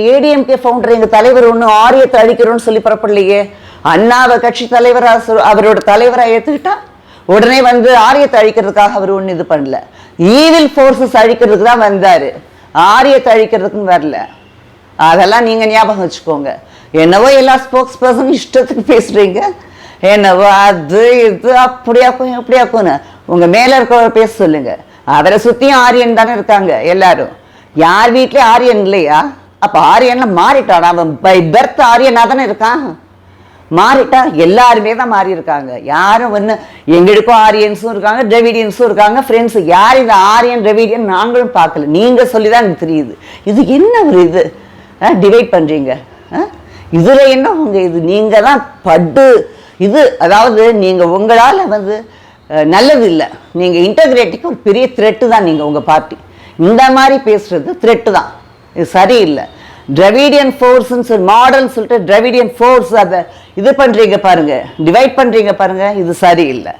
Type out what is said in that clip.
ADMK founder எங்க தலைவர் ஒண்ணு ஆரியத்தை அழிக்கிறோம்னு சொல்லி புறப்படலையே. அண்ணாவை கட்சி தலைவரா அவரோட தலைவரா ஏத்துக்கிட்டா உடனே வந்து ஆரியத்தை அழிக்கிறதுக்காக அவர் ஒண்ணு இது பண்ணல. ஈவில் ஃபோர்ஸஸ் அழிக்கிறதுக்கு தான் வந்தாரு, ஆரியத்தை அழிக்கிறதுக்குன்னு வரல. அதெல்லாம் நீங்க ஞாபகம் வச்சுக்கோங்க. என்னவோ எல்லா ஸ்போக்ஸ் பர்சன் இஷ்டத்துக்கு பேசுறீங்க, என்னவோ அது இது அப்படியாக்கும் இப்படியாக்கும்னு உங்க மேல இருக்கிற பேச சொல்லுங்க. அவரை சுத்தியும் ஆரியன் தானே இருக்காங்க எல்லாரும். யார் வீட்லயும் ஆரியன் இல்லையா? அப்ப ஆரியன்ல மாறிட்டான். அவன் பை பர்த் ஆரியனா தானே இருக்கான். மாறிட்டா எல்லாருமே தான் மாறி இருக்காங்க. யாரும் ஒன்று எங்களுக்கும் ஆரியன்ஸும் இருக்காங்க, டிராவிடியன்ஸும் இருக்காங்க, ஃப்ரெண்ட்ஸு. யார் இந்த ஆரியன் டிராவிடியன் நாங்களும் பார்க்கல, நீங்க சொல்லிதான் எனக்கு தெரியுது. இது என்ன ஒரு இது டிவைட் பண்றீங்க? இதுல என்ன உங்க இது? நீங்க தான் பட்டு இது, அதாவது நீங்க உங்களால வந்து நல்லது இல்லை. நீங்க இன்டகிரேட்டிக்கு ஒரு பெரிய த்ரெட்டு தான் நீங்க உங்க பார்ட்டி. இந்த மாதிரி பேசுறது த்ரெட்டு தான், இது சரியில்லை. டிராவிடியன் ஃபோர்ஸ்ன்னு மாடல்னு சொல்லிட்டு டிராவிடியன் ஃபோர்ஸ் அதை இது பண்றீங்க பாருங்க, டிவைட் பண்றீங்க பாருங்க, இது சரியில்லை.